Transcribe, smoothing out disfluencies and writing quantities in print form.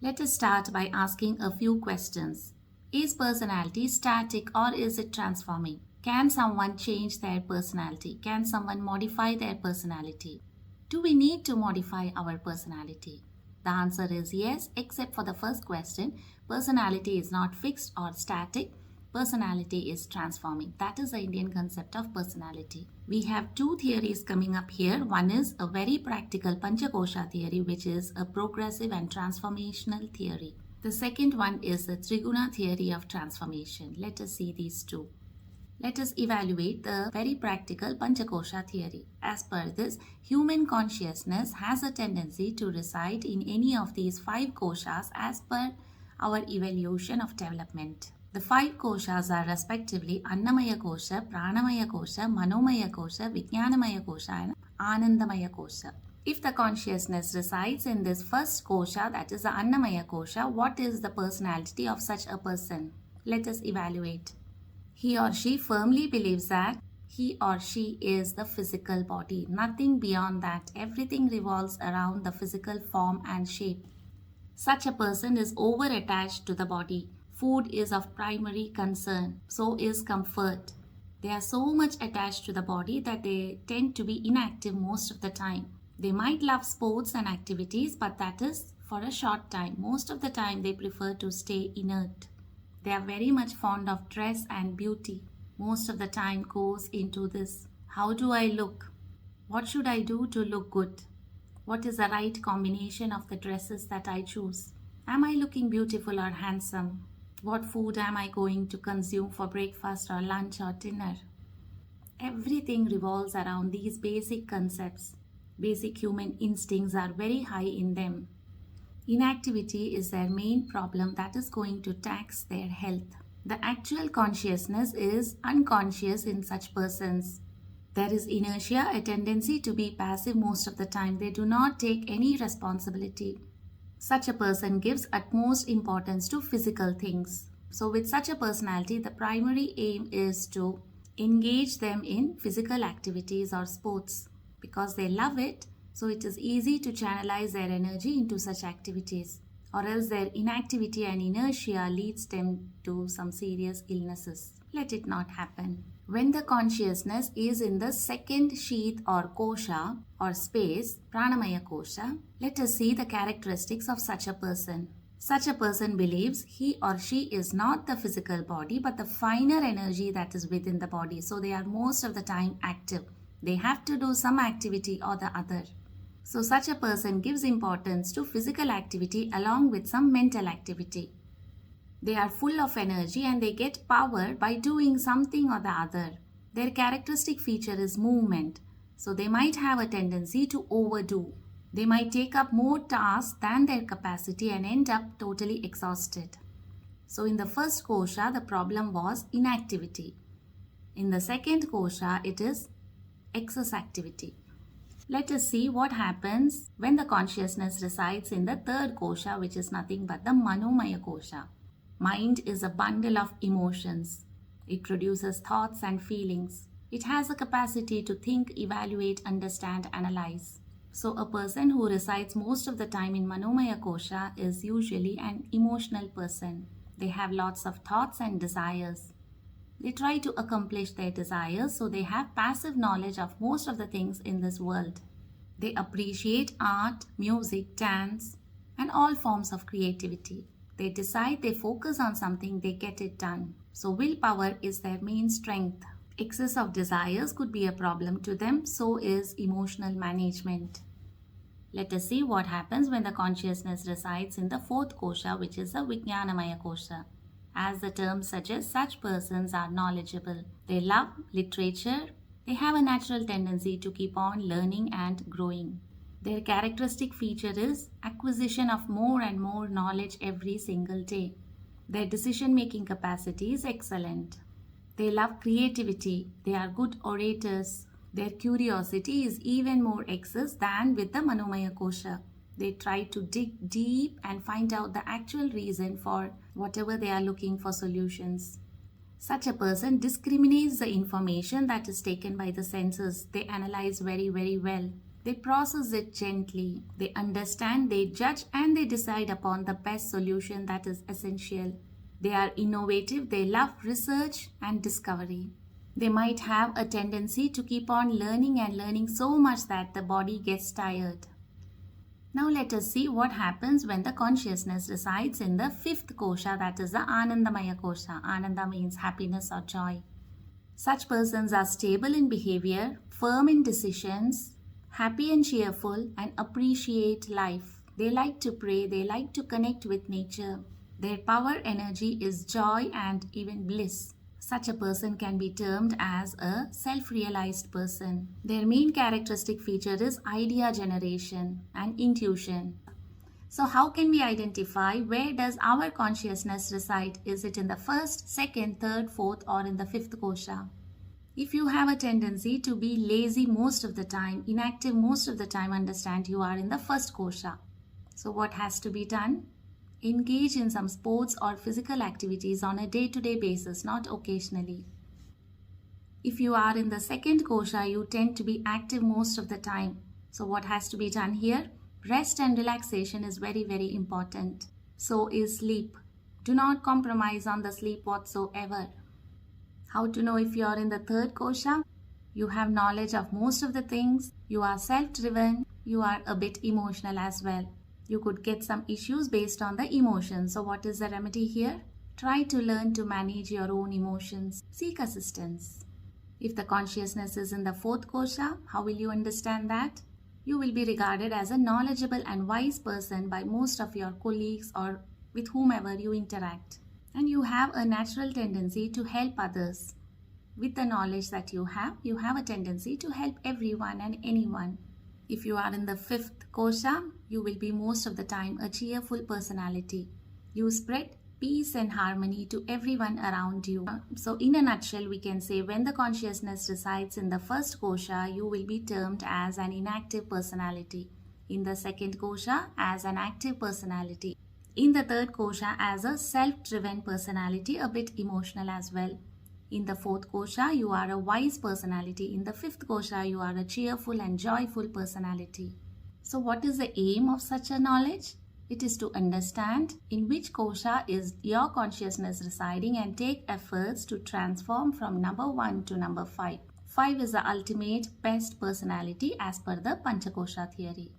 Let us start by asking a few questions. Is personality static or is it transforming? Can someone change their personality? Can someone modify their personality? Do we need to modify our personality? The answer is yes, except for the first question. Personality is not fixed or static. Personality is transforming. That is the Indian concept of personality. We have two theories coming up here. One is a very practical Panchakosha theory, which is a progressive and transformational theory. The second one is the Triguna theory of transformation. Let us see these two. Let us evaluate the very practical Panchakosha theory. As per this, human consciousness has a tendency to reside in any of these five koshas as per our evolution of development. The five koshas are respectively Annamaya Kosha, Pranamaya Kosha, Manomaya Kosha, Vijnanamaya Kosha, and Anandamaya Kosha. If the consciousness resides in this first kosha, that is the Annamaya Kosha, what is the personality of such a person? Let us evaluate. He or she firmly believes that he or she is the physical body. Nothing beyond that. Everything revolves around the physical form and shape. Such a person is over attached to the body. Food is of primary concern. So is comfort. They are so much attached to the body that they tend to be inactive most of the time. They might love sports and activities, but that is for a short time. Most of the time, they prefer to stay inert. They are very much fond of dress and beauty. Most of the time goes into this. How do I look? What should I do to look good? What is the right combination of the dresses that I choose? Am I looking beautiful or handsome? What food am I going to consume for breakfast or lunch or dinner? Everything revolves around these basic concepts. Basic human instincts are very high in them. Inactivity is their main problem that is going to tax their health. The actual consciousness is unconscious in such persons. There is inertia, a tendency to be passive most of the time. They do not take any responsibility. Such a person gives utmost importance to physical things. So, with such a personality, the primary aim is to engage them in physical activities or sports because they love it. So, it is easy to channelize their energy into such activities, or else their inactivity and inertia leads them to some serious illnesses. Let it not happen. When the consciousness is in the second sheath or kosha or space, pranamaya kosha, let us see the characteristics of such a person. Such a person believes he or she is not the physical body but the finer energy that is within the body. So they are most of the time active. They have to do some activity or the other. So such a person gives importance to physical activity along with some mental activity. They are full of energy and they get power by doing something or the other. Their characteristic feature is movement. So they might have a tendency to overdo. They might take up more tasks than their capacity and end up totally exhausted. So in the first kosha, the problem was inactivity. In the second kosha, it is excess activity. Let us see what happens when the consciousness resides in the third kosha, which is nothing but the Manomaya kosha. Mind is a bundle of emotions. It produces thoughts and feelings. It has a capacity to think, evaluate, understand, analyze. So, a person who resides most of the time in Manomaya kosha is usually an emotional person. They have lots of thoughts and desires. They try to accomplish their desires, so they have passive knowledge of most of the things in this world. They appreciate art, music, dance, and all forms of creativity. They decide, they focus on something, they get it done. So, willpower is their main strength. Excess of desires could be a problem to them, so is emotional management. Let us see what happens when the consciousness resides in the fourth kosha, which is the Vijnanamaya kosha. As the term suggests, such persons are knowledgeable. They love literature. They have a natural tendency to keep on learning and growing. Their characteristic feature is acquisition of more and more knowledge every single day. Their decision-making capacity is excellent. They love creativity. They are good orators. Their curiosity is even more excess than with the Manomaya kosha. They try to dig deep and find out the actual reason for whatever they are looking for solutions. Such a person discriminates the information that is taken by the senses. They analyze very, very well. They process it gently. They understand, they judge, and they decide upon the best solution that is essential. They are innovative. They love research and discovery. They might have a tendency to keep on learning and learning so much that the body gets tired. Now let us see what happens when the consciousness resides in the fifth kosha, that is the Anandamaya kosha. Ananda means happiness or joy. Such persons are stable in behavior, firm in decisions, happy and cheerful, and appreciate life. They like to pray, they like to connect with nature. Their power energy is joy and even bliss. Such a person can be termed as a self-realized person. Their main characteristic feature is idea generation and intuition. So how can we identify where does our consciousness reside? Is it in the first, second, third, fourth, or in the fifth kosha? If you have a tendency to be lazy most of the time, inactive most of the time, understand you are in the first kosha. So what has to be done? Engage in some sports or physical activities on a day-to-day basis, not occasionally. If you are in the second kosha, you tend to be active most of the time. So what has to be done here? Rest and relaxation is very, very important. So is sleep. Do not compromise on the sleep whatsoever. How to know if you are in the third kosha? You have knowledge of most of the things. You are self-driven. You are a bit emotional as well. You could get some issues based on the emotions. So what is the remedy here? Try to learn to manage your own emotions. Seek assistance. If the consciousness is in the fourth kosha, how will you understand that? You will be regarded as a knowledgeable and wise person by most of your colleagues or with whomever you interact. And you have a natural tendency to help others. With the knowledge that you have a tendency to help everyone and anyone. If you are in the fifth kosha, you will be most of the time a cheerful personality. You spread peace and harmony to everyone around you. So in a nutshell, we can say when the consciousness resides in the first kosha, you will be termed as an inactive personality. In the second kosha, as an active personality. In the third kosha, as a self-driven personality, a bit emotional as well. In the fourth kosha, you are a wise personality. In the fifth kosha, you are a cheerful and joyful personality. So what is the aim of such a knowledge? It is to understand in which kosha is your consciousness residing and take efforts to transform from number 1 to number 5. 5 is the ultimate best personality as per the Panchakosha theory.